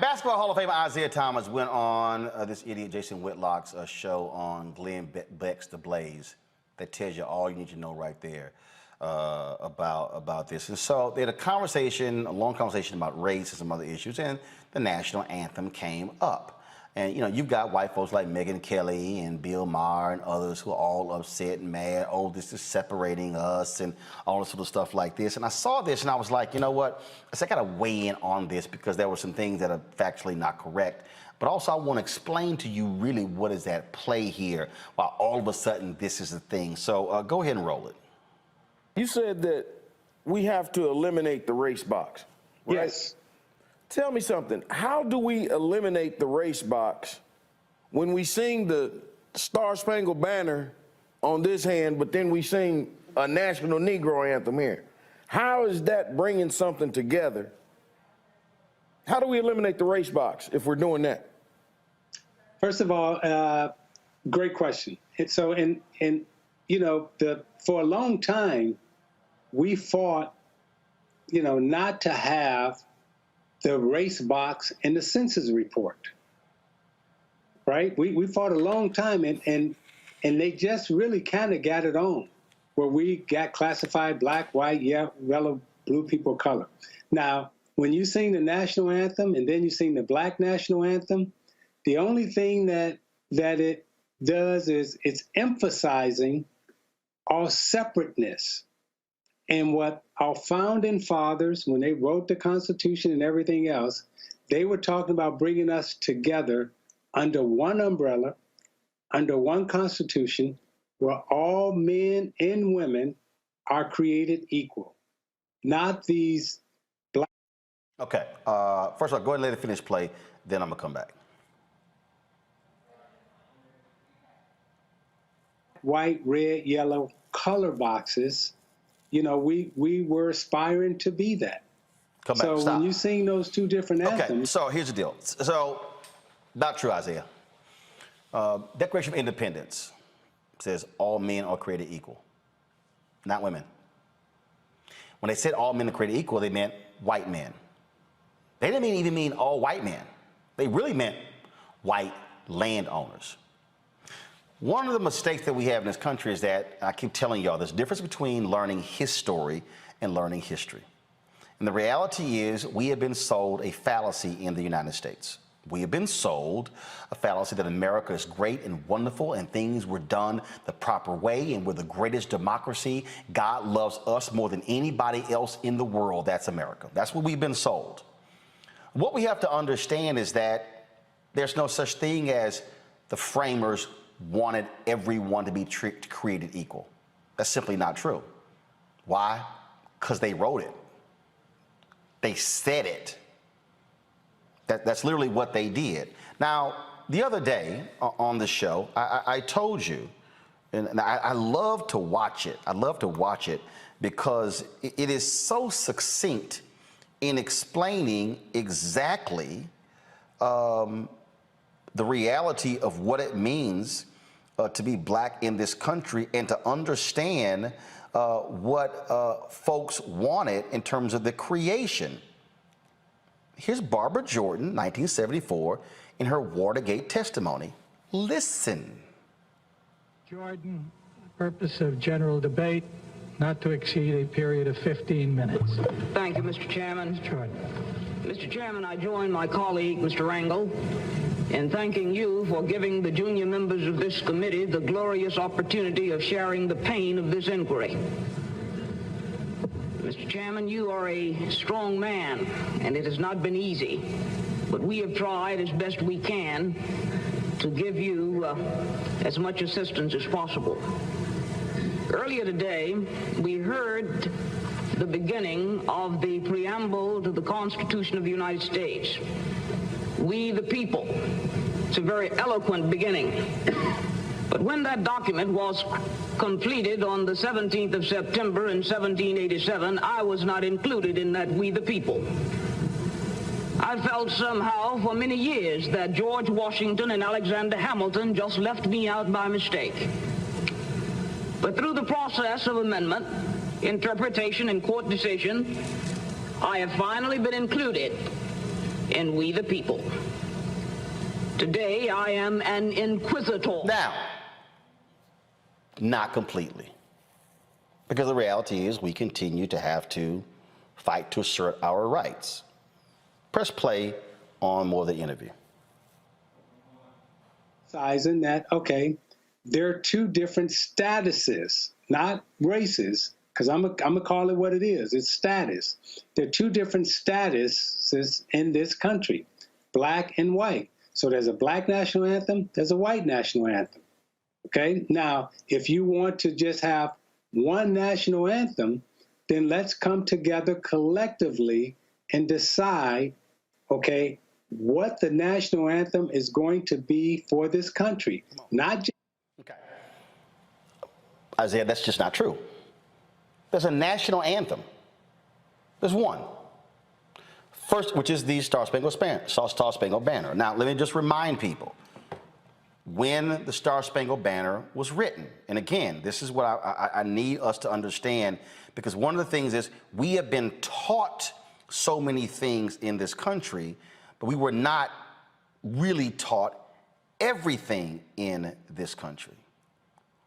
Basketball Hall of Famer Isiah Thomas went on this idiot Jason Whitlock's show on Glenn Beck's The Blaze. That tells you all you need to know right there about this. And so they had a long conversation about race and some other issues, and the national anthem came up. And, you know, you've got white folks like Megyn Kelly and Bill Maher and others who are all upset and mad. Oh, this is separating us and all this sort of stuff like this. And I saw this and I was like, you know what? I got to weigh in on this because there were some things that are factually not correct. But also I want to explain to you really what is at play here while all of a sudden this is a thing. So go ahead and roll it. You said that we have to eliminate the race box, right? Yes. Tell me something. How do we eliminate the race box when we sing the Star Spangled Banner on this hand, but then we sing a national Negro anthem here? How is that bringing something together? How do we eliminate the race box if we're doing that? First of all, great question. And so, you know, for a long time, we fought, you know, not to have the race box in the census report, right? We fought a long time, and they just really kind of got it on, where we got classified black, white, yellow, blue, people of color. Now, when you sing the national anthem and then you sing the black national anthem, the only thing that it does is it's emphasizing our separateness. And what our founding fathers, when they wrote the Constitution and everything else, they were talking about bringing us together under one umbrella, under one Constitution, where all men and women are created equal, not these black. Okay, first of all, go ahead and let it finish play, then I'm gonna come back. White, red, yellow color boxes. You know, we were aspiring to be that. Come back, so stop. when you sing those two different anthems. Okay, so here's the deal. So, not true, Isiah. Declaration of Independence says all men are created equal, not women. When they said all men are created equal, they meant white men. They didn't even mean all white men. They really meant white landowners. One of the mistakes that we have in this country is that, I keep telling y'all, there's a difference between learning his story and learning history. And the reality is we have been sold a fallacy in the United States. We have been sold a fallacy that America is great and wonderful and things were done the proper way and we're the greatest democracy. God loves us more than anybody else in the world. That's America. That's what we've been sold. What we have to understand is that there's no such thing as the framers wanted everyone to be created equal. That's simply not true. Why? Because they wrote it. They said it. That's literally what they did. Now, the other day on the show, I told you, and I love to watch it. I love to watch it because it is so succinct in explaining exactly the reality of what it means to be black in this country and to understand what folks wanted in terms of the creation. Here's Barbara Jordan, 1974, in her Watergate testimony. Listen. Jordan, purpose of general debate, not to exceed a period of 15 minutes. Thank you, Mr. Chairman. Jordan. Mr. Chairman, I join my colleague, Mr. Rangel, in thanking you for giving the junior members of this committee the glorious opportunity of sharing the pain of this inquiry. Mr. Chairman, you are a strong man, and it has not been easy, but we have tried as best we can to give you as much assistance as possible. Earlier today, we heard the beginning of the preamble to the Constitution of the United States. We the people. It's a very eloquent beginning. But when that document was completed on the 17th of September in 1787, I was not included in that we the people. I felt somehow for many years that George Washington and Alexander Hamilton just left me out by mistake. But through the process of amendment, interpretation, and court decision, I have finally been included in we the people. Today, I am an inquisitor. Now, not completely. Because the reality is we continue to have to fight to assert our rights. Press play on more of the interview. Sizing that, okay, there are two different statuses, not races, because I'm gonna call it what it is. It's status. There are two different statuses in this country, black and white. So there's a black national anthem, there's a white national anthem. Okay, now, if you want to just have one national anthem, then let's come together collectively and decide, okay, what the national anthem is going to be for this country. Not just. Okay. Isiah, that's just not true. There's a national anthem. There's one. First, which is the Star Spangled Banner. Now, let me just remind people. When the Star Spangled Banner was written. And again, this is what I need us to understand, because one of the things is we have been taught so many things in this country, but we were not really taught everything in this country.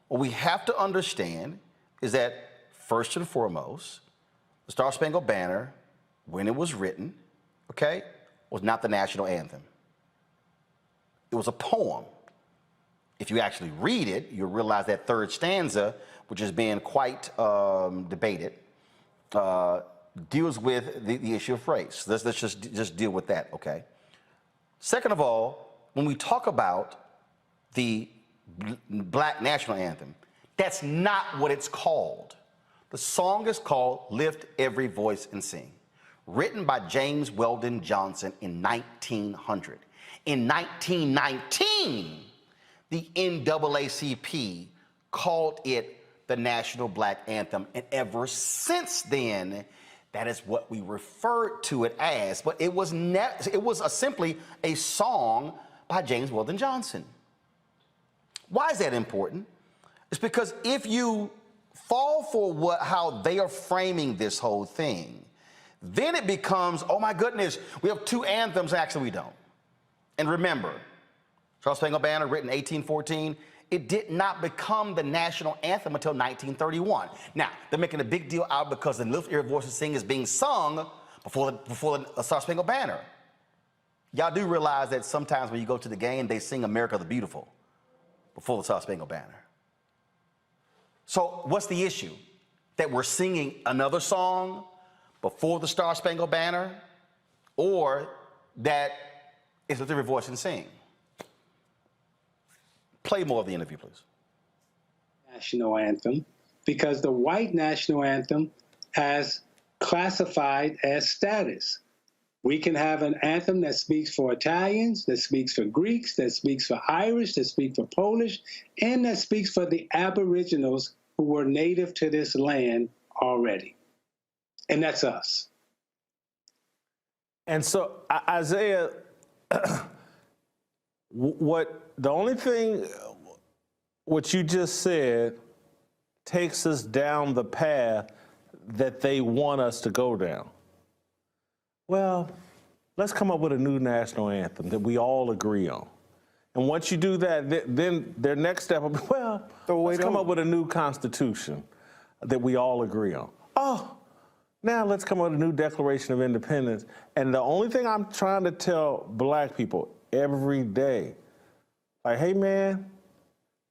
What we have to understand is that first and foremost, the Star Spangled Banner, when it was written, okay, was not the national anthem. It was a poem. If you actually read it, you'll realize that third stanza, which is being quite debated, deals with the issue of race. Let's just deal with that, okay? Second of all, when we talk about the black national anthem, that's not what it's called. The song is called Lift Every Voice and Sing, written by James Weldon Johnson in 1900. In 1919, the NAACP called it the National Black Anthem, and ever since then, that is what we referred to it as. But it was simply a song by James Weldon Johnson. Why is that important? It's because if you fall for how they are framing this whole thing, then it becomes, oh my goodness, we have two anthems. Actually, we don't. And remember, Star Spangled Banner, written 1814, it did not become the national anthem until 1931. Now, they're making a big deal out because the Little Ear Voices Sing is being sung before the Star Spangled Banner. Y'all do realize that sometimes when you go to the game, they sing America the Beautiful before the Star Spangled Banner. So what's the issue? That we're singing another song before the Star Spangled Banner, or that it's Lift Every Voice and Sing? Play more of the interview, please. National anthem, because the white national anthem has classified as status. We can have an anthem that speaks for Italians, that speaks for Greeks, that speaks for Irish, that speaks for Polish, and that speaks for the Aboriginals who were native to this land already. And that's us. And so, Isiah, the only thing, what you just said, takes us down the path that they want us to go down. Well, let's come up with a new national anthem that we all agree on. And once you do that, then their next step will be, well, let's come up with a new constitution that we all agree on. Oh, now let's come up with a new Declaration of Independence. And the only thing I'm trying to tell black people every day, like, hey man,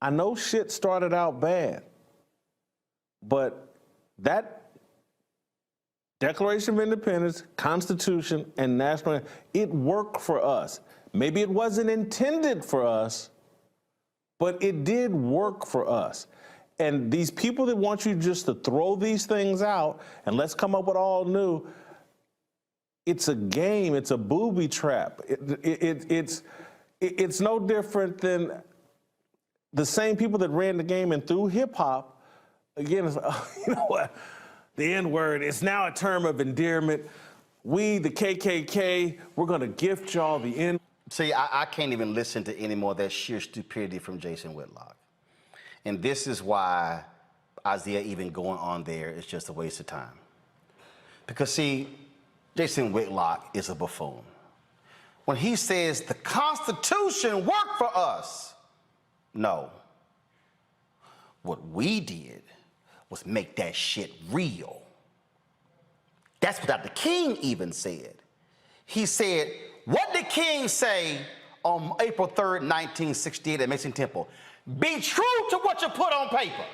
I know shit started out bad, but that Declaration of Independence, Constitution, and National Anthem, it worked for us. Maybe it wasn't intended for us, but it did work for us. And these people that want you just to throw these things out and let's come up with all new, it's a game, it's a booby trap. It's no different than the same people that ran the game and threw hip hop. Again, it's, you know what? The N-word, it's now a term of endearment. We, the KKK, we're gonna gift y'all the N. See, I can't even listen to any more of that sheer stupidity from Jason Whitlock. And this is why Isiah even going on there is just a waste of time. Because see, Jason Whitlock is a buffoon. When he says the Constitution worked for us, no. What we did was make that shit real. That's what Dr. King even said. He said, what did King say on April 3rd, 1968 at Mason Temple? Be true to what you put on paper.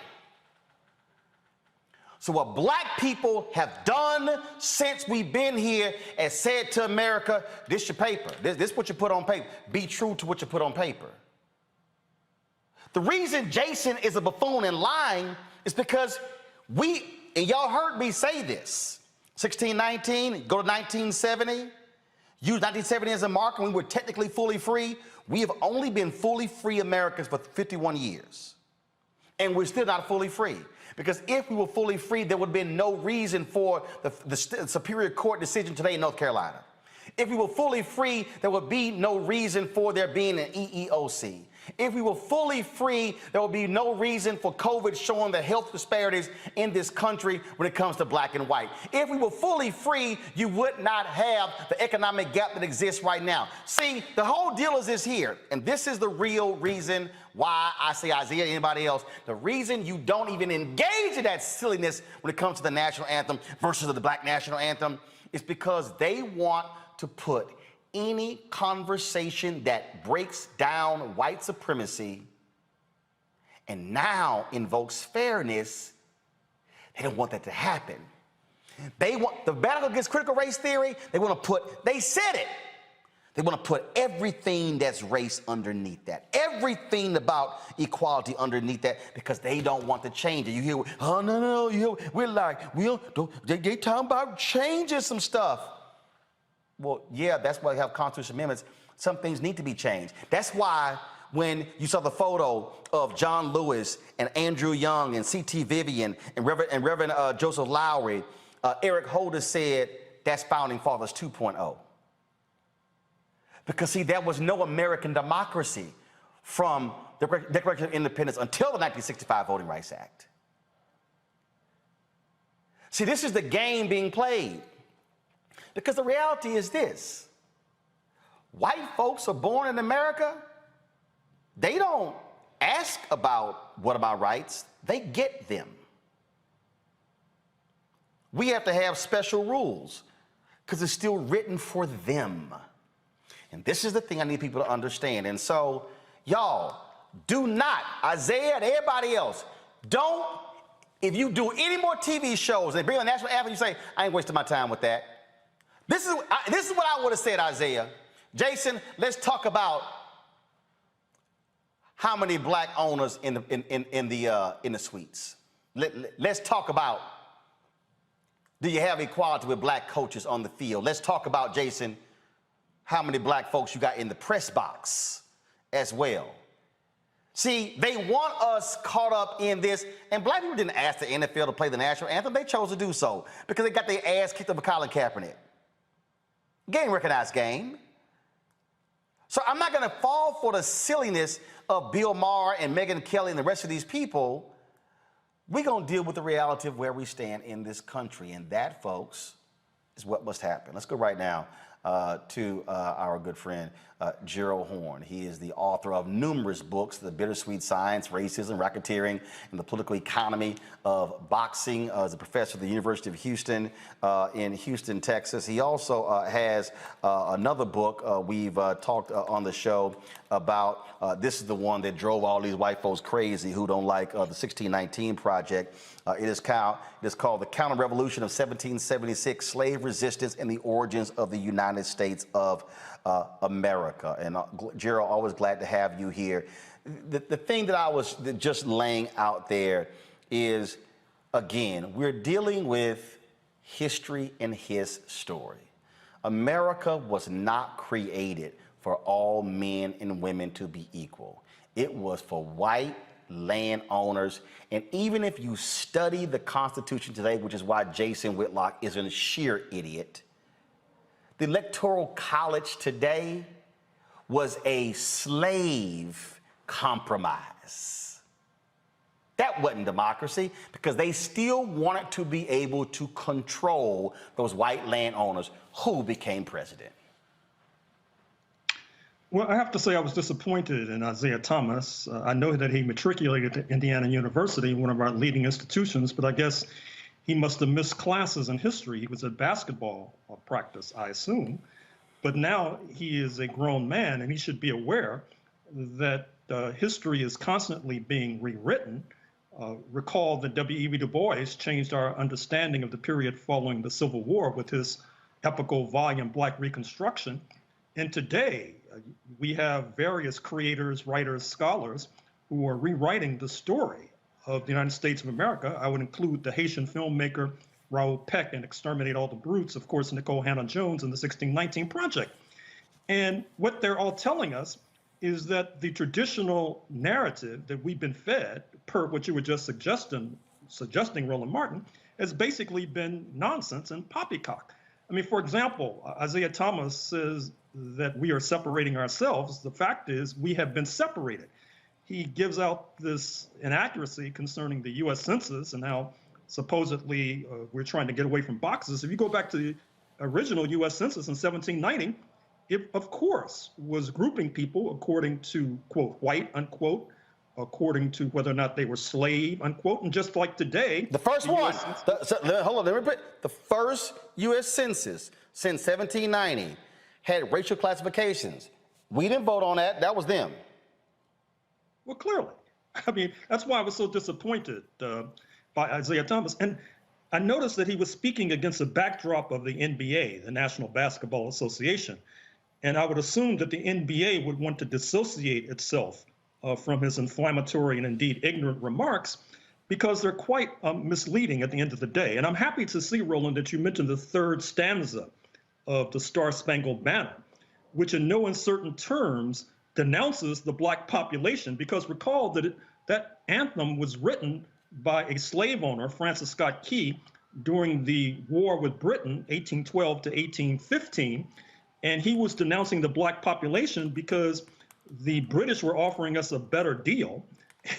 So what black people have done since we've been here and said to America, this your paper, this is what you put on paper. Be true to what you put on paper. The reason Jason is a buffoon and lying is because and y'all heard me say this, 1619, go to 1970, use 1970 as a marker when we were technically fully free. We have only been fully free Americans for 51 years. And we're still not fully free. Because if we were fully free, there would have been no reason for the Superior Court decision today in North Carolina. If we were fully free, there would be no reason for there being an EEOC. If we were fully free, there would be no reason for COVID showing the health disparities in this country when it comes to black and white. If we were fully free, you would not have the economic gap that exists right now. See, the whole deal is this here, and this is the real reason why I say Isiah, anybody else, the reason you don't even engage in that silliness when it comes to the national anthem versus the black national anthem is because they want to put any conversation that breaks down white supremacy and now invokes fairness, they don't want that to happen. They want the battle against critical race theory, they want to put, they said it, they want to put everything that's race underneath that, everything about equality underneath that, because they don't want to change it. You hear, oh, no, you hear, we're like, they talking about changing some stuff. Well, yeah, that's why they have constitutional amendments. Some things need to be changed. That's why when you saw the photo of John Lewis and Andrew Young and C.T. Vivian and Reverend Joseph Lowry, Eric Holder said, that's Founding Fathers 2.0. Because, see, there was no American democracy from the Declaration of Independence until the 1965 Voting Rights Act. See, this is the game being played. Because the reality is this, white folks are born in America, they don't ask about what are my rights, they get them. We have to have special rules because it's still written for them. And this is the thing I need people to understand. And so, y'all, do not, Isiah and everybody else, don't, if you do any more TV shows, they bring a national anthem, you say, I ain't wasting my time with that. This is what I would have said, Isiah. Jason, let's talk about how many black owners in the suites. Let's talk about, do you have equality with black coaches on the field? Let's talk about, Jason, how many black folks you got in the press box as well. See, they want us caught up in this, and black people didn't ask the NFL to play the national anthem. They chose to do so because they got their ass kicked up by Colin Kaepernick. Game recognized game. So I'm not going to fall for the silliness of Bill Maher and Megyn Kelly and the rest of these people. We're going to deal with the reality of where we stand in this country, and that, folks, is what must happen. Let's go right now to our good friend, Gerald Horne. He is the author of numerous books, The Bittersweet Science, Racism, Racketeering, and the Political Economy of Boxing. As a professor at the University of Houston in Houston, Texas. He also has another book we've talked on the show about. This is the one that drove all these white folks crazy who don't like the 1619 Project. It is called The Counter-Revolution of 1776, Slave Resistance and the Origins of the United States of America. And Gerald, always glad to have you here. The thing that I was just laying out there is, again, we're dealing with history and his story. America was not created for all men and women to be equal. It was for white landowners. And even if you study the Constitution today, which is why Jason Whitlock is a sheer idiot, the Electoral College today was a slave compromise. That wasn't democracy because they still wanted to be able to control those white landowners who became president. Well, I have to say I was disappointed in Isiah Thomas. I know that he matriculated at Indiana University, one of our leading institutions, but I guess he must have missed classes in history. He was at basketball practice, I assume. But now he is a grown man, and he should be aware that history is constantly being rewritten. Recall that W.E.B. Du Bois changed our understanding of the period following the Civil War with his epical volume, Black Reconstruction. And today, we have various creators, writers, scholars who are rewriting the story of the United States of America. I would include the Haitian filmmaker Raoul Peck in Exterminate All the Brutes, of course, Nicole Hannah-Jones in the 1619 Project. And what they're all telling us is that the traditional narrative that we've been fed, per what you were just suggesting, Roland Martin, has basically been nonsense and poppycock. I mean, for example, Isiah Thomas says that we are separating ourselves. The fact is we have been separated. He gives out this inaccuracy concerning the U.S. Census and how supposedly we're trying to get away from boxes. If you go back to the original U.S. Census in 1790, it, of course, was grouping people according to, quote, white, unquote, according to whether or not they were slave, unquote. And just like today, the first one, hold on, let me repeat. The first U.S. Census since 1790 had racial classifications. We didn't vote on that. That was them. Well, clearly. I mean, that's why I was so disappointed by Isiah Thomas. And I noticed that he was speaking against a backdrop of the NBA, the National Basketball Association. And I would assume that the NBA would want to dissociate itself from his inflammatory and indeed ignorant remarks because they're quite misleading at the end of the day. And I'm happy to see, Roland, that you mentioned the third stanza of the Star-Spangled Banner, which in no uncertain terms denounces the black population, because recall that that anthem was written by a slave owner, Francis Scott Key, during the war with Britain, 1812 to 1815, and he was denouncing the black population because the British were offering us a better deal,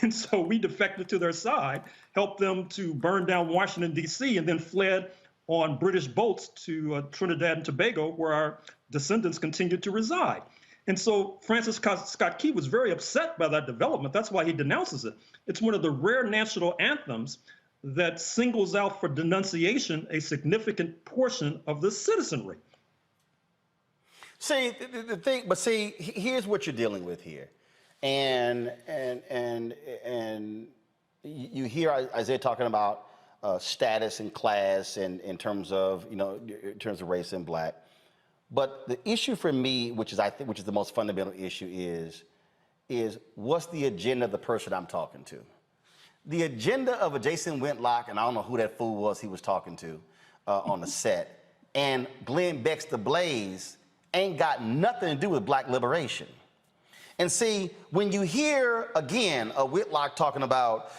and so we defected to their side, helped them to burn down Washington, D.C., and then fled on British boats to Trinidad and Tobago, where our descendants continued to reside. And so Francis Scott Key was very upset by that development. That's why he denounces it. It's one of the rare national anthems that singles out for denunciation a significant portion of the citizenry. See, the thing, but see, here's what you're dealing with here. And you hear Isiah talking about status and class and in terms of, in terms of race and black. But the issue for me, which is the most fundamental issue, is what's the agenda of the person I'm talking to? The agenda of a Jason Whitlock, and I don't know who that fool was he was talking to on the set, and Glenn Beck's The Blaze ain't got nothing to do with black liberation. And see, when you hear, again, a Whitlock talking about,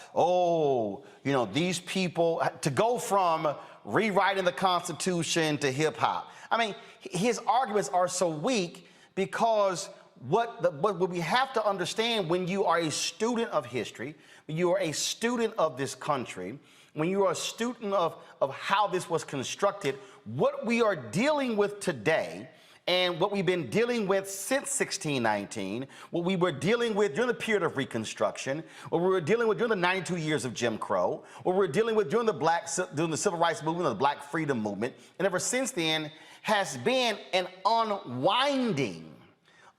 these people, to go from rewriting the Constitution to hip hop. I mean, his arguments are so weak because what we have to understand when you are a student of history, when you are a student of this country, when you are a student of how this was constructed, what we are dealing with today and what we've been dealing with since 1619, what we were dealing with during the period of Reconstruction, what we were dealing with during the 92 years of Jim Crow, what we were dealing with during the Civil Rights Movement, the Black Freedom Movement, and ever since then has been an unwinding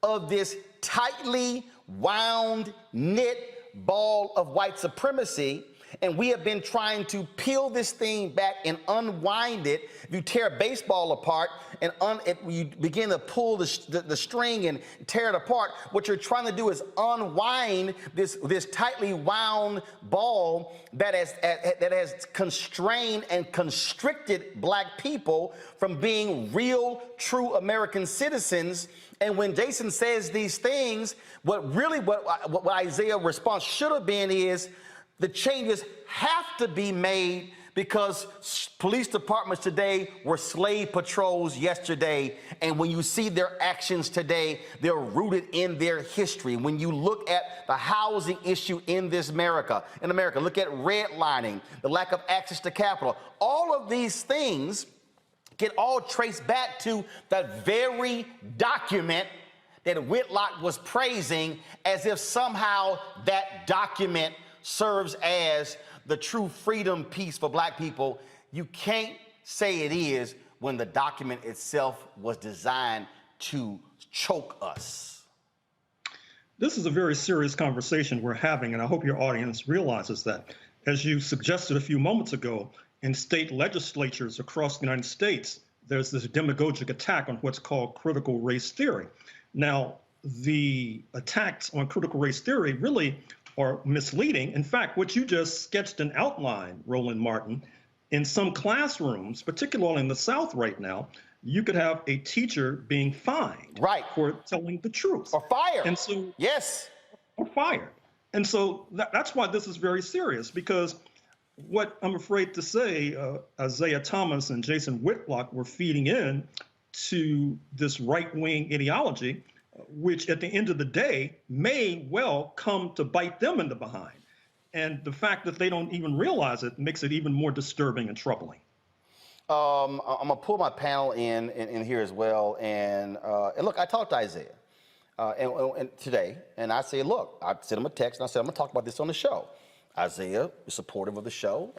of this tightly wound, knit ball of white supremacy. And we have been trying to peel this thing back and unwind it. If you tear a baseball apart and you begin to pull the string and tear it apart, what you're trying to do is unwind this tightly wound ball that has constrained and constricted black people from being real, true American citizens. And when Jason says these things, what Isiah's response should have been is, the changes have to be made because police departments today were slave patrols yesterday. And when you see their actions today, they're rooted in their history. When you look at the housing issue in America, look at redlining, the lack of access to capital, all of these things can all trace back to that very document that Whitlock was praising, as if somehow that document serves as the true freedom piece for black people. You can't say it is when the document itself was designed to choke us. This is a very serious conversation we're having, and I hope your audience realizes that. As you suggested a few moments ago, in state legislatures across the United States, there's this demagogic attack on what's called critical race theory. Now, the attacks on critical race theory really are misleading. In fact, what you just sketched and outlined, Roland Martin, in some classrooms, particularly in the South right now, you could have a teacher being fined for telling the truth. Or fired. And so, yes. Or fired. And so that's why this is very serious, because what I'm afraid to say, Isiah Thomas and Jason Whitlock were feeding in to this right-wing ideology, which at the end of the day may well come to bite them in the behind. And the fact that they don't even realize it makes it even more disturbing and troubling. I'm gonna pull my panel in here as well. And look, I talked to Isiah and today, and I said, look, I sent him a text and I said, I'm gonna talk about this on the show. Isiah is supportive of the show,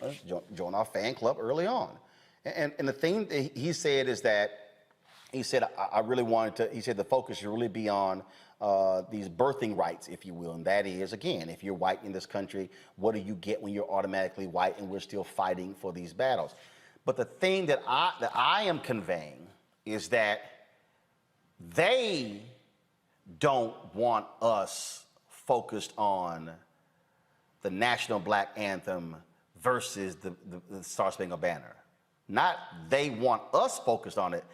joined our fan club early on. And the thing that he said is that, he said, I really wanted to, he said the focus should really be on these birthing rights, if you will. And that is, again, if you're white in this country, what do you get when you're automatically white and we're still fighting for these battles? But the thing that I am conveying is that they don't want us focused on the national black anthem versus the Star Spangled Banner. Not they want us focused on it.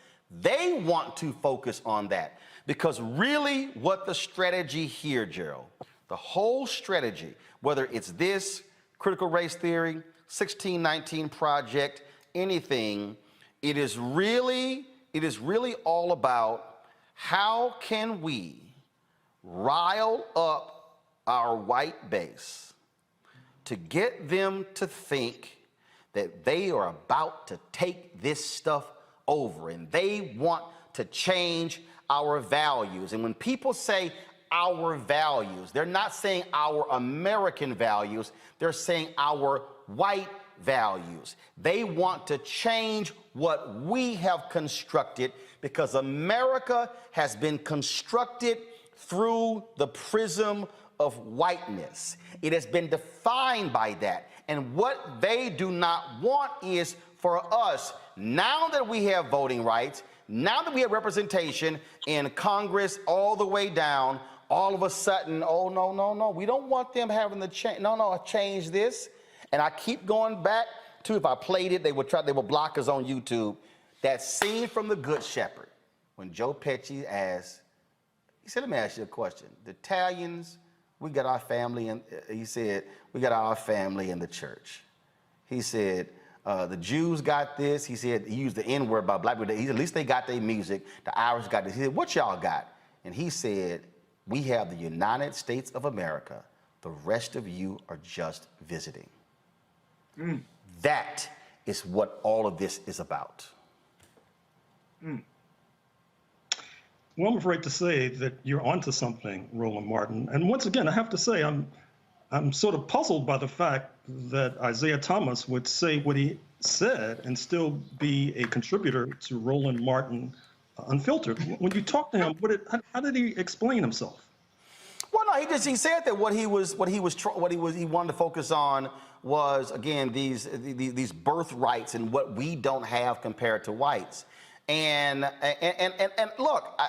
They want to focus on that, because really what the strategy here, Gerald, the whole strategy, whether it's this critical race theory, 1619 project, anything, it is really all about how can we rile up our white base to get them to think that they are about to take this stuff over, and they want to change our values. And when people say our values, they're not saying our American values, they're saying our white values. They want to change what we have constructed because America has been constructed through the prism of whiteness. It has been defined by that. And what they do not want is for us, now that we have voting rights, now that we have representation in Congress all the way down, all of a sudden, oh, no, we don't want them having the change. No, change this. And I keep going back to, if I played it, they would block us on YouTube. That scene from The Good Shepherd, when Joe Pesci asked, he said, let me ask you a question. The Italians, we got our family, and he said, we got our family in the church. He said, the Jews got this. He said, he used the N-word about black people. He said, at least they got their music. The Irish got this. He said, what y'all got? And he said, we have the United States of America. The rest of you are just visiting. That is what all of this is about. Well, I'm afraid to say that you're onto something, Roland Martin. And once again, I have to say, I'm sort of puzzled by the fact that Isiah Thomas would say what he said and still be a contributor to Roland Martin Unfiltered. When you talk to him, how did he explain himself? Well, no, he said that what he wanted to focus on was, again, these birthrights and what we don't have compared to whites. And look,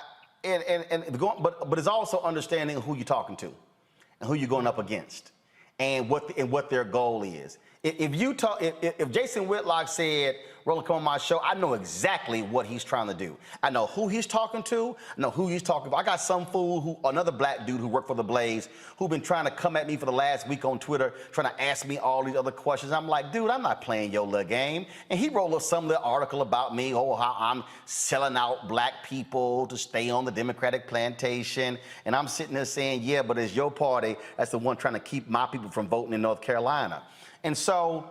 but it's also understanding who you're talking to and who you're going up against and what their goal is. If Jason Whitlock said, Roland, come on my show, I know exactly what he's trying to do. I know who he's talking to. I know who he's talking to. I got some fool, another black dude who worked for The Blaze, who been trying to come at me for the last week on Twitter, trying to ask me all these other questions. I'm like, dude, I'm not playing your little game. And he wrote up some of the article about me, how I'm selling out black people to stay on the Democratic plantation. And I'm sitting there saying, yeah, but it's your party that's the one trying to keep my people from voting in North Carolina. And so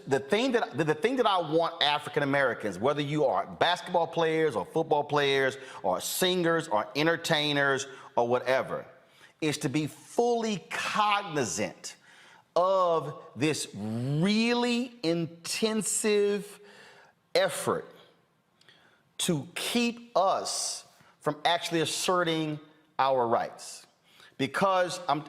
the thing that I want African Americans, whether you are basketball players or football players or singers or entertainers or whatever, is to be fully cognizant of this really intensive effort to keep us from actually asserting our rights. Because I'm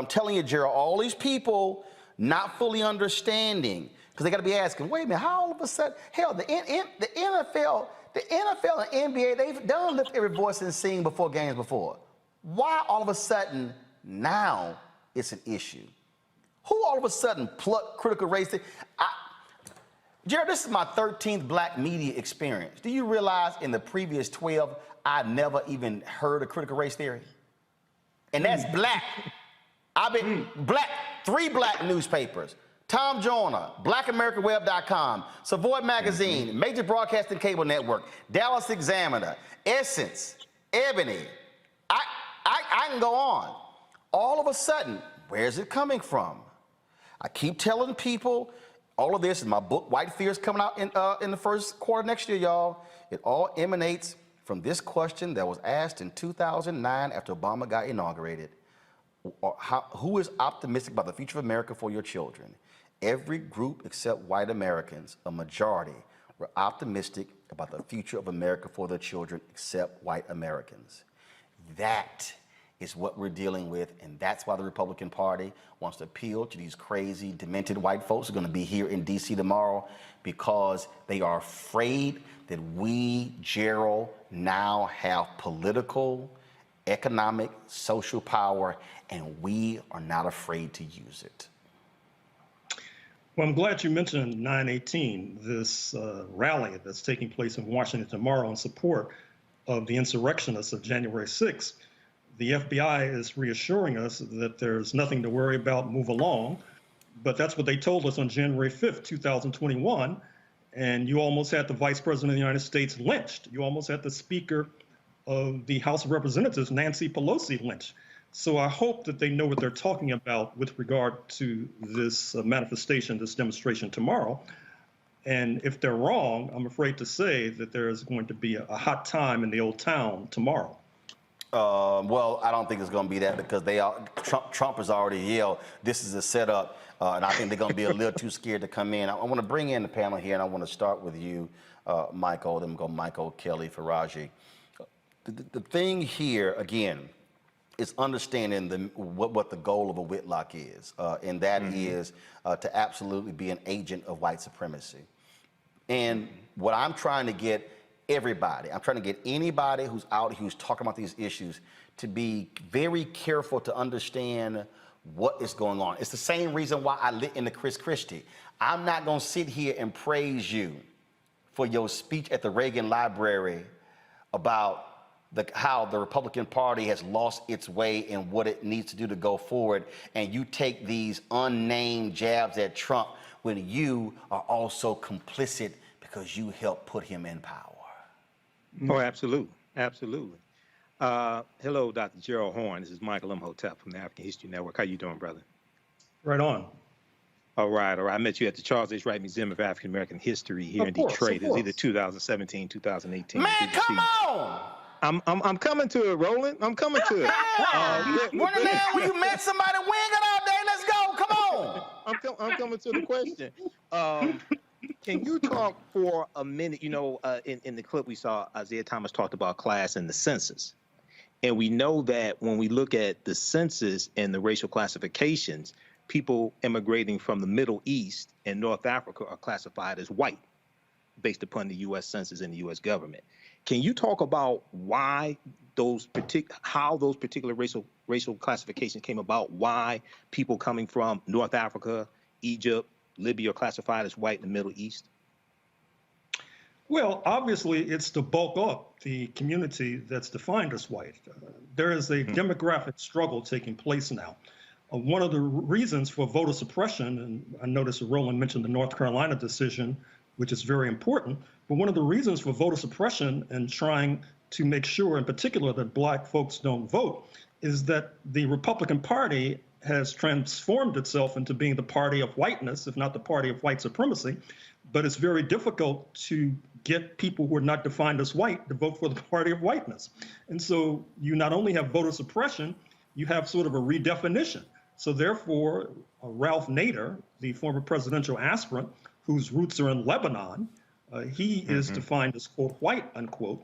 telling you, Gerald, all these people not fully understanding, because they got to be asking, wait a minute, how all of a sudden, hell, the NFL and NBA, they've done lift every voice and sing before games before. Why all of a sudden now it's an issue? Who all of a sudden plucked critical race? Gerald, this is my 13th black media experience. Do you realize in the previous 12, I never even heard of critical race theory? And that's black. I've been black, 3 black newspapers. Tom Joyner, BlackAmericanWeb.com, Savoy Magazine, Major Broadcasting Cable Network, Dallas Examiner, Essence, Ebony. I can go on. All of a sudden, where's it coming from? I keep telling people all of this, and my book, White Fear, is coming out in the first quarter next year, y'all. It all emanates from this question that was asked in 2009 after Obama got inaugurated. Who is optimistic about the future of America for your children? Every group except white Americans, a majority, were optimistic about the future of America for their children except white Americans. That is what we're dealing with, and that's why the Republican Party wants to appeal to these crazy, demented white folks who are going to be here in D.C. tomorrow, because they are afraid that we, Gerald, now have political, economic, social power, and we are not afraid to use it. Well, I'm glad you mentioned 9/18, this rally that's taking place in Washington tomorrow in support of the insurrectionists of January 6th. The FBI is reassuring us that there's nothing to worry about, move along, but that's what they told us on January 5th, 2021, and you almost had the Vice President of the United States lynched. You almost had the Speaker of the House of Representatives, Nancy Pelosi, lynched. So I hope that they know what they're talking about with regard to this manifestation, this demonstration tomorrow. And if they're wrong, I'm afraid to say that there is going to be a hot time in the old town tomorrow. Well, I don't think it's going to be that because Trump has already yelled, this is a setup, and I think they're going to be a little too scared to come in. I want to bring in the panel here, and I want to start with you, Michael, then go Michael, Kelly, Faraji. The thing here, again, is understanding what the goal of a Whitlock is, and that is to absolutely be an agent of white supremacy. And what I'm trying to get everybody, I'm trying to get anybody who's out who's talking about these issues to be very careful to understand what is going on. It's the same reason why I lit into Chris Christie. I'm not going to sit here and praise you for your speech at the Reagan Library about how the Republican Party has lost its way and what it needs to do to go forward, and you take these unnamed jabs at Trump when you are also complicit because you helped put him in power. Oh, absolutely. Absolutely. Hello, Dr. Gerald Horne. This is Michael Imhotep from the African History Network. How you doing, brother? Right on. All right. I met you at the Charles H. Wright Museum of African American History here in Detroit. It was either 2017, 2018. Man, come on! I'm coming to it, Roland. I'm coming to it. When you met somebody, we ain't got all day. Let's go. Come on. I'm coming to the question. Can you talk for a minute? You know, in the clip we saw, Isiah Thomas talked about class and the census. And we know that when we look at the census and the racial classifications, people immigrating from the Middle East and North Africa are classified as white based upon the U.S. Census and the U.S. government. Can you talk about why how those particular racial classifications came about, why people coming from North Africa, Egypt, Libya are classified as white in the Middle East? Well, obviously, it's to bulk up the community that's defined as white. There is a demographic struggle taking place now. One of the reasons for voter suppression, and I noticed Roland mentioned the North Carolina decision, which is very important, but one of the reasons for voter suppression and trying to make sure in particular that black folks don't vote is that the Republican Party has transformed itself into being the party of whiteness, if not the party of white supremacy. But it's very difficult to get people who are not defined as white to vote for the party of whiteness. And so you not only have voter suppression, you have sort of a redefinition. So therefore, Ralph Nader, the former presidential aspirant, whose roots are in Lebanon, he is defined as, quote, white, unquote.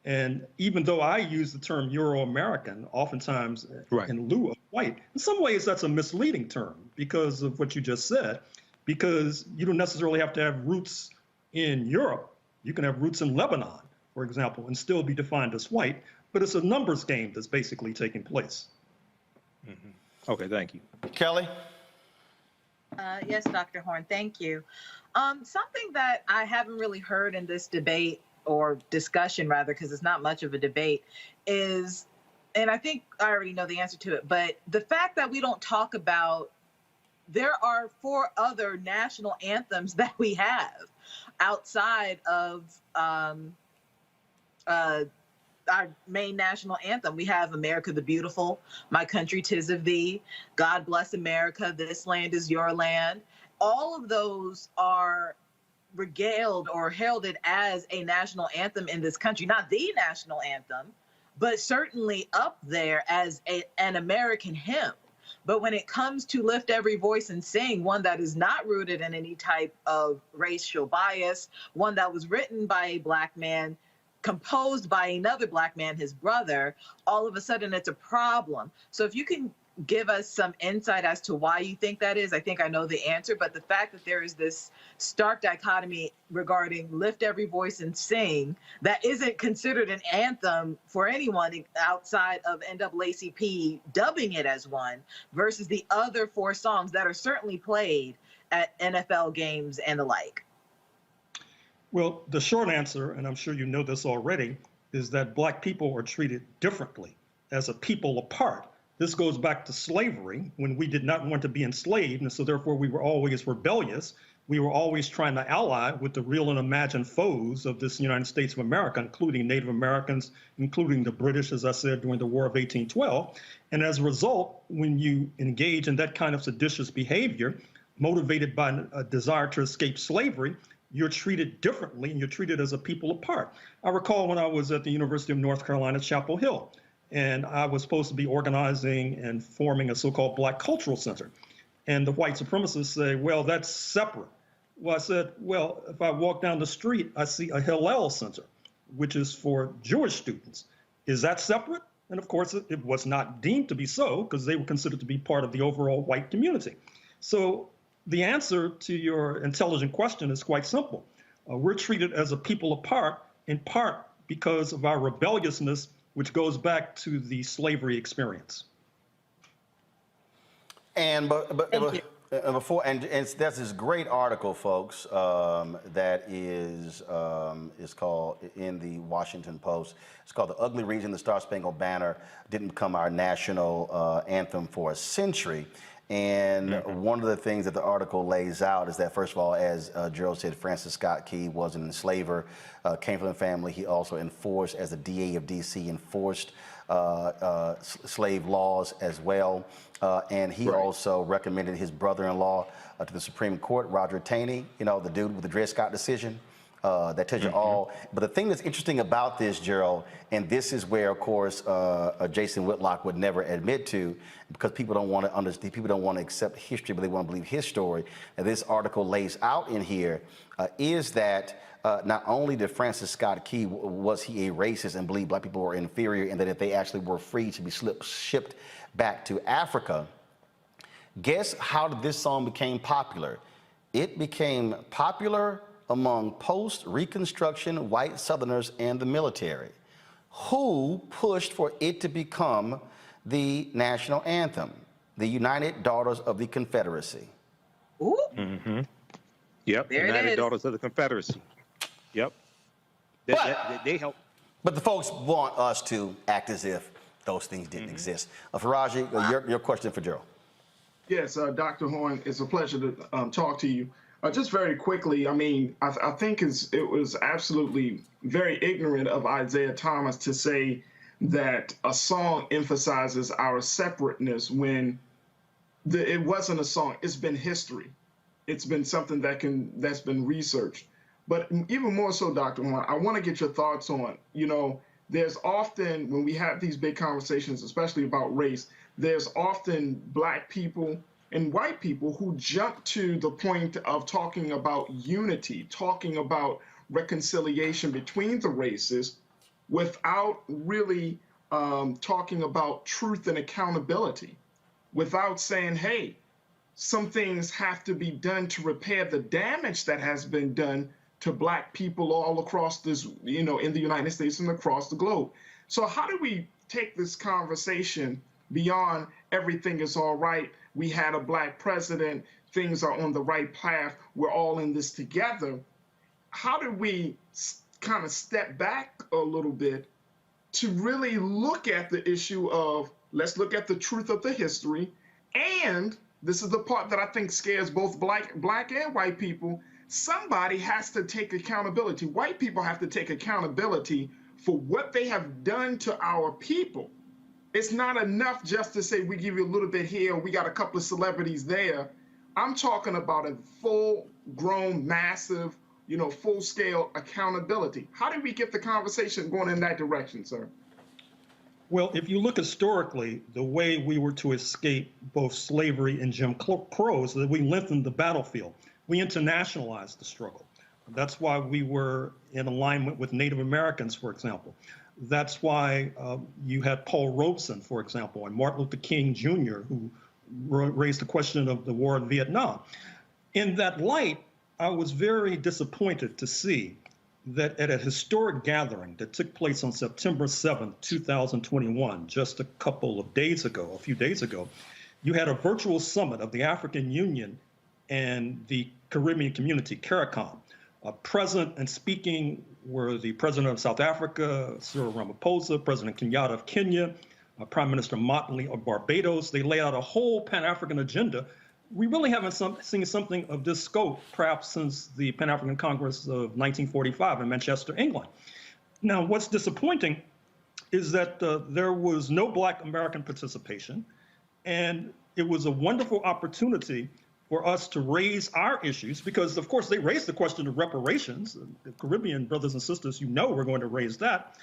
And even though I use the term Euro-American, oftentimes in lieu of white, in some ways that's a misleading term because of what you just said, because you don't necessarily have to have roots in Europe. You can have roots in Lebanon, for example, and still be defined as white, but it's a numbers game that's basically taking place. Okay, thank you. Kelly? Yes, Dr. Horne, thank you. Something that I haven't really heard in this debate or discussion rather, because it's not much of a debate, is, and I think I already know the answer to it, but the fact that we don't talk about, there are 4 other national anthems that we have outside of our main national anthem. We have America the Beautiful, My Country 'Tis of Thee, God Bless America, This Land Is Your Land. All of those are regaled or heralded as a national anthem in this country, not the national anthem, but certainly up there as an American hymn. But when it comes to Lift Every Voice and Sing, one that is not rooted in any type of racial bias, one that was written by a black man, composed by another black man, his brother, all of a sudden it's a problem. So if you can give us some insight as to why you think that is, I think I know the answer, but the fact that there is this stark dichotomy regarding Lift Every Voice and Sing that isn't considered an anthem for anyone outside of NAACP dubbing it as one, versus the other 4 songs that are certainly played at NFL games and the like. Well, the short answer, and I'm sure you know this already, is that black people are treated differently as a people apart. This goes back to slavery, when we did not want to be enslaved, and so therefore we were always rebellious. We were always trying to ally with the real and imagined foes of this United States of America, including Native Americans, including the British, as I said, during the War of 1812. And as a result, when you engage in that kind of seditious behavior, motivated by a desire to escape slavery, you're treated differently and you're treated as a people apart. I recall when I was at the University of North Carolina, Chapel Hill, and I was supposed to be organizing and forming a so-called Black Cultural Center. And the white supremacists say, well, that's separate. Well, I said, well, if I walk down the street, I see a Hillel Center, which is for Jewish students. Is that separate? And of course, it was not deemed to be so because they were considered to be part of the overall white community. So the answer to your intelligent question is quite simple. We're treated as a people apart, in part because of our rebelliousness, which goes back to the slavery experience. And before that's this great article, folks, that is called in the Washington Post. It's called "The Ugly Reason the Star Spangled Banner Didn't Become Our National Anthem for a Century." And one of the things that the article lays out is that, first of all, as Gerald said, Francis Scott Key was an enslaver, came from the family. He also enforced, as the DA of D.C., enforced slave laws as well. And he also recommended his brother-in-law to the Supreme Court, Roger Taney, you know, the dude with the Dred Scott decision. That tells you all. But the thing that's interesting about this, Gerald, and this is where, of course, Jason Whitlock would never admit to, because people don't want to understand, people don't want to accept history, but they want to believe his story. And this article lays out in here is that not only did Francis Scott Key, was he a racist and believed black people were inferior, and that if they actually were free to be shipped back to Africa, guess how this song became popular? It became popular among post-Reconstruction white Southerners and the military, who pushed for it to become the national anthem, the United Daughters of the Confederacy. Ooh. Yep, There it United is. Daughters of the Confederacy. Yep. They help. But the folks want us to act as if those things didn't exist. Faraji, your question for Gerald. Yes, Dr. Horne, it's a pleasure to talk to you. Just very quickly, I mean, I think it was absolutely very ignorant of Isiah Thomas to say that a song emphasizes our separateness when it wasn't a song. It's been history. It's been something that's been researched. But even more so, Dr. Horne, I want to get your thoughts on, you know, there's often, when we have these big conversations, especially about race, there's often black people and white people who jump to the point of talking about unity, talking about reconciliation between the races without really talking about truth and accountability, without saying, hey, some things have to be done to repair the damage that has been done to black people all across this, you know, in the United States and across the globe. So how do we take this conversation beyond everything is all right? We had a black president, things are on the right path, we're all in this together. How do we kind of step back a little bit to really look at the issue of, let's look at the truth of the history, and this is the part that I think scares both black and white people, somebody has to take accountability. White people have to take accountability for what they have done to our people. It's not enough just to say we give you a little bit here, we got a couple of celebrities there. I'm talking about a full-grown, massive, you know, full-scale accountability. How do we get the conversation going in that direction, sir? Well, if you look historically, the way we were to escape both slavery and Jim Crow is that we lengthened the battlefield. We internationalized the struggle. That's why we were in alignment with Native Americans, for example. That's why you had Paul Robeson, for example, and Martin Luther King Jr., who raised the question of the war in Vietnam. In that light, I was very disappointed to see that at a historic gathering that took place on September 7th, 2021, just a few days ago, you had a virtual summit of the African Union and the Caribbean community, CARICOM. Present and speaking were the President of South Africa, Cyril Ramaphosa, President Kenyatta of Kenya, Prime Minister Motley of Barbados. They laid out a whole Pan-African agenda. We really haven't seen something of this scope, perhaps since the Pan-African Congress of 1945 in Manchester, England. Now, what's disappointing is that there was no Black American participation, and it was a wonderful opportunity for us to raise our issues, because of course they raised the question of reparations. The Caribbean brothers and sisters, were going to raise that,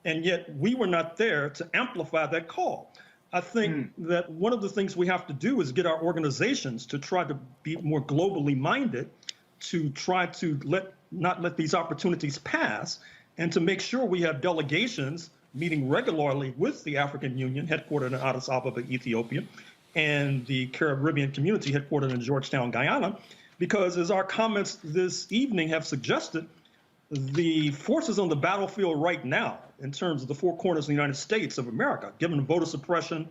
and yet we were not there to amplify that call. I think that one of the things we have to do is get our organizations to try to be more globally minded, to try to not let these opportunities pass, and to make sure we have delegations meeting regularly with the African Union, headquartered in Addis Ababa, Ethiopia, and the Caribbean community headquartered in Georgetown, Guyana, because as our comments this evening have suggested, the forces on the battlefield right now, in terms of the four corners of the United States of America, given voter suppression,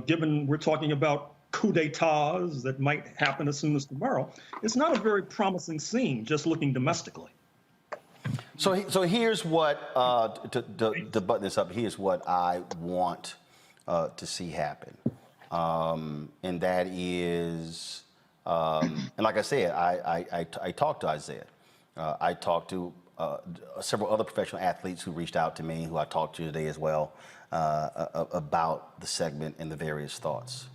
given we're talking about coup d'etats that might happen as soon as tomorrow, it's not a very promising scene just looking domestically. So here's what, to button this up, here's what I want to see happen. And that is, and like I said, I talked to Isiah. I talked to several other professional athletes who reached out to me, who I talked to today as well, about the segment and the various thoughts.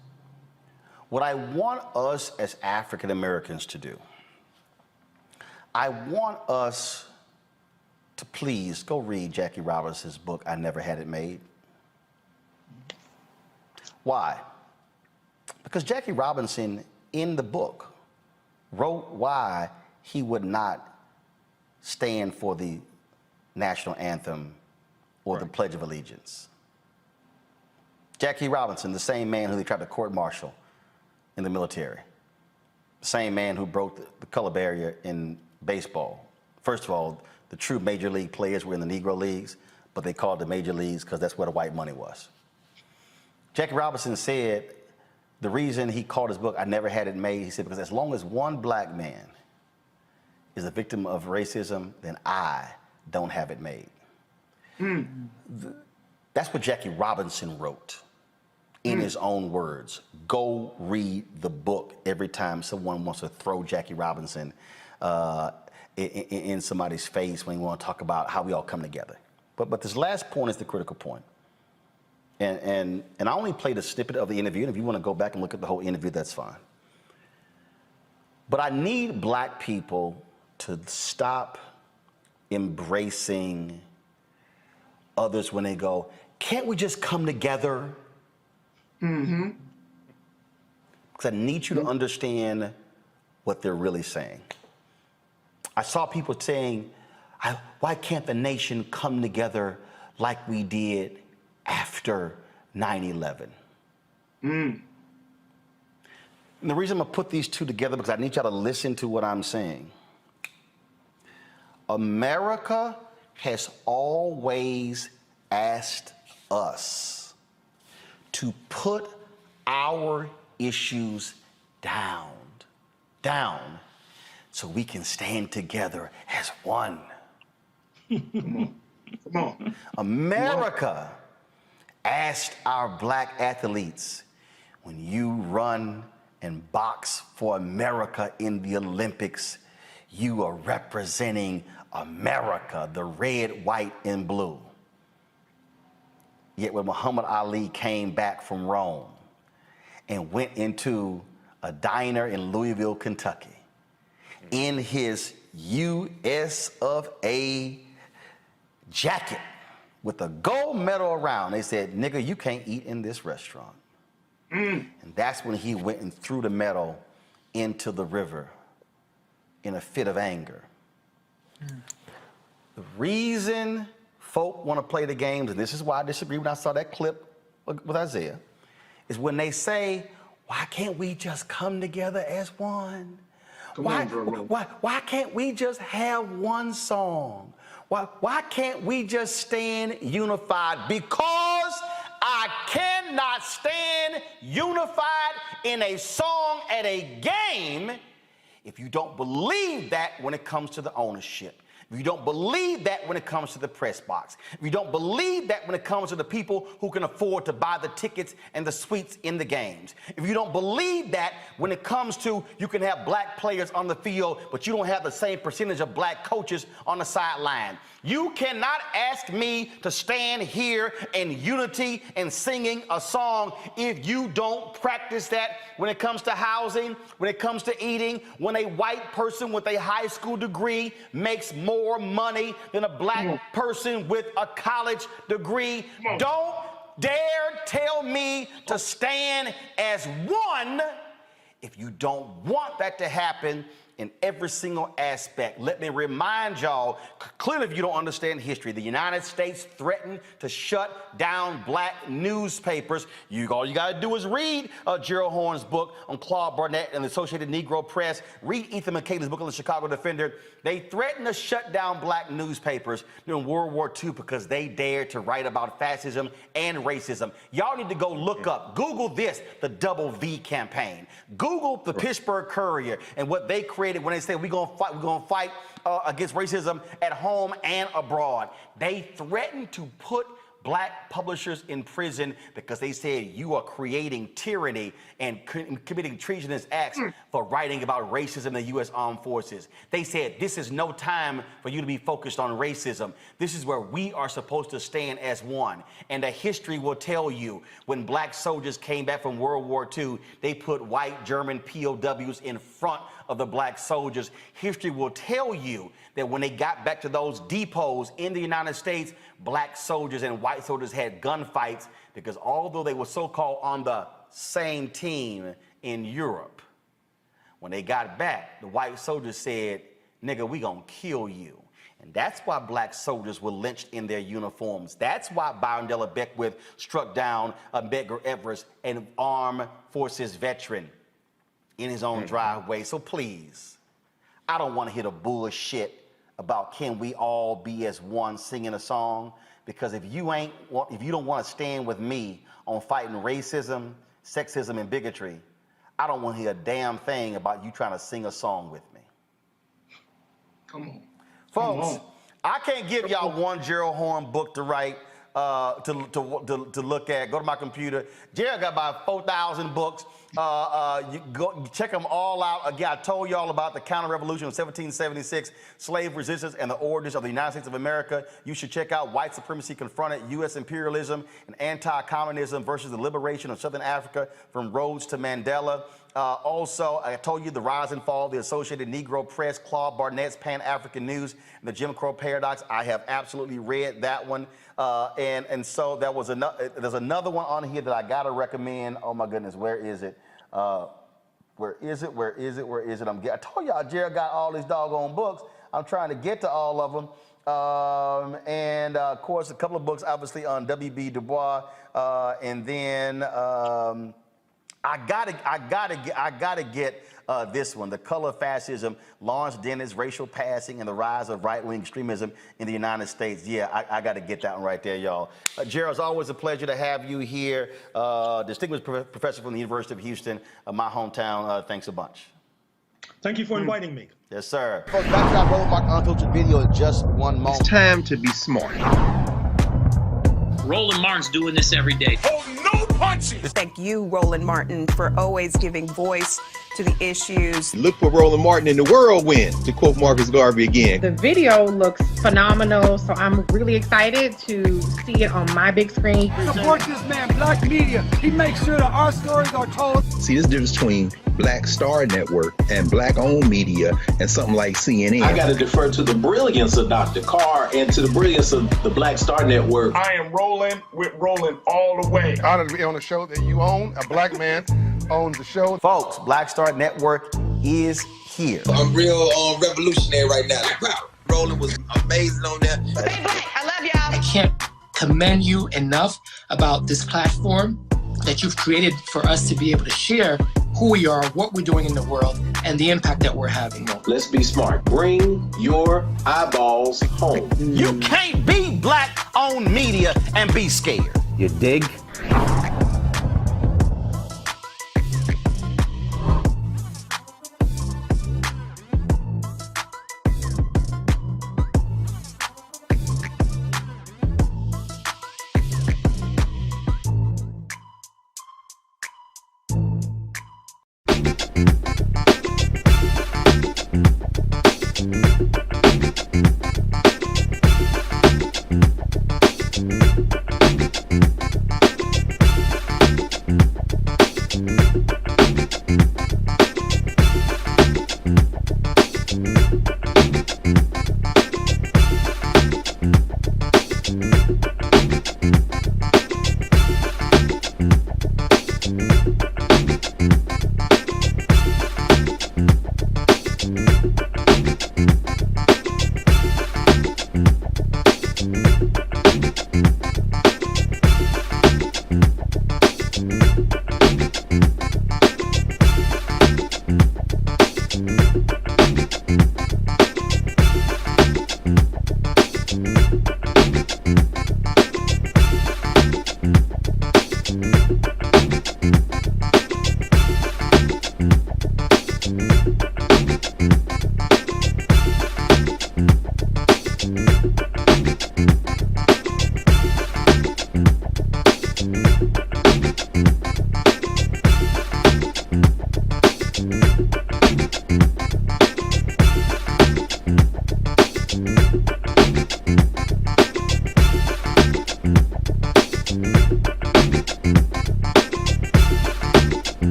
What I want us as African Americans to do, I want us to please go read Jackie Robinson's book, I Never Had It Made. Why? Because Jackie Robinson, in the book, wrote why he would not stand for the national anthem or the Pledge of Allegiance. Jackie Robinson, the same man who they tried to court-martial in the military, the same man who broke the color barrier in baseball. First of all, the true major league players were in the Negro leagues, but they called the major leagues because that's where the white money was. Jackie Robinson said the reason he called his book I Never Had It Made, he said, because as long as one black man is a victim of racism, then I don't have it made. That's what Jackie Robinson wrote in his own words. Go read the book every time someone wants to throw Jackie Robinson in somebody's face when we want to talk about how we all come together. But this last point is the critical point. And I only played a snippet of the interview, and if you want to go back and look at the whole interview, that's fine. But I need black people to stop embracing others when they go, can't we just come together? Because I need you to understand what they're really saying. I saw people saying, why can't the nation come together like we did after 9/11? And the reason I'm gonna put these two together, because I need y'all to listen to what I'm saying. America has always asked us to put our issues down, so we can stand together as one. Come on. America asked our black athletes, when you run and box for America in the Olympics, you are representing America, the red, white, and blue. Yet when Muhammad Ali came back from Rome and went into a diner in Louisville, Kentucky, in his US of A jacket with a gold medal around, they said, nigga, you can't eat in this restaurant. And that's when he went and threw the medal into the river in a fit of anger. The reason folk want to play the games, and this is why I disagree when I saw that clip with Isiah, is when they say, why can't we just come together as one? Why can't we just have one song? Why can't we just stand unified? Because I cannot stand unified in a song at a game if you don't believe that when it comes to the ownership. if you don't believe that when it comes to the press box, if you don't believe that when it comes to the people who can afford to buy the tickets and the suites in the games, if you don't believe that when it comes to you can have black players on the field, but you don't have the same percentage of black coaches on the sideline, you cannot ask me to stand here in unity and singing a song if you don't practice that when it comes to housing, when it comes to eating, when a white person with a high school degree makes more money than a black person with a college degree. Don't dare tell me to stand as one if you don't want that to happen in every single aspect. Let me remind y'all, clearly if you don't understand history, the United States threatened to shut down black newspapers. All you gotta do is read Gerald Horne's book on Claude Barnett and the Associated Negro Press. Read Ethan McKay's book on the Chicago Defender. They threatened to shut down black newspapers during World War II because they dared to write about fascism and racism. Y'all need to go look up, Google this, the Double V campaign. Google the Pittsburgh Courier and what they created when they say we're gonna fight against racism at home and abroad. They threatened to put black publishers in prison because they said you are creating tyranny and committing treasonous acts for writing about racism in the U.S. Armed Forces. They said this is no time for you to be focused on racism. This is where we are supposed to stand as one. And the history will tell you when black soldiers came back from World War II, they put white German POWs in front of the black soldiers. History will tell you that when they got back to those depots in the United States, black soldiers and white soldiers had gunfights because although they were so-called on the same team in Europe, when they got back, the white soldiers said, nigga, we gonna kill you. And that's why black soldiers were lynched in their uniforms. That's why Byron Della Beckwith struck down Medgar Evers, an armed forces veteran, in his own driveway. So please, I don't want to hear the bullshit about can we all be as one singing a song, because if you don't want to stand with me on fighting racism, sexism, and bigotry, I don't want to hear a damn thing about you trying to sing a song with me. Come on. Folks, I can't give y'all one Gerald Horne book to write, to look at. Go to my computer. Gerald got about 4,000 books. You check them all out. Again, I told y'all about the counter-revolution of 1776, slave resistance, and the origins of the United States of America. You should check out White Supremacy Confronted, U.S. Imperialism and Anti-Communism versus the Liberation of Southern Africa from Rhodes to Mandela. Also, I told you the rise and fall of the Associated Negro Press, Claude Barnett's Pan-African News, and the Jim Crow Paradox. I have absolutely read that one. And so there's another one on here that I gotta recommend. Oh my goodness, where is it? Where is it? I told y'all Jared got all these doggone books. I'm trying to get to all of them. And of course, a couple of books, obviously, on W.B. Du Bois. And then I gotta get this one, The Color of Fascism, Lawrence Dennis, Racial Passing, and the Rise of Right-Wing Extremism in the United States. Yeah, I got to get that one right there, y'all. Gerald, it's always a pleasure to have you here. Distinguished professor from the University of Houston, my hometown. Thanks a bunch. Thank you for inviting me. Yes, sir. Folks, back to our Roland Martin Unfiltered video in just one moment. It's time to be smart. Roland Martin's doing this every day. Oh, no punches! Thank you, Roland Martin, for always giving voice to the issues. Look for Roland Martin in the whirlwind, to quote Marcus Garvey again. The video looks phenomenal, so I'm really excited to see it on my big screen. Support this man, Black Media. He makes sure that our stories are told. See, this difference between Black Star Network and Black-owned media and something like CNN. I got to defer to the brilliance of Dr. Carr and to the brilliance of the Black Star Network. I am rolling with Roland all the way. Honored to be on a show that you own. A black man owns the show. Folks, Black Star Network is here. I'm real revolutionary right now. Roland was amazing on there. Stay black. I love y'all. I can't commend you enough about this platform that you've created for us to be able to share who we are, what we're doing in the world, and the impact that we're having. Let's be smart. Bring your eyeballs home. You can't be Black-owned media and be scared. You dig? Peace.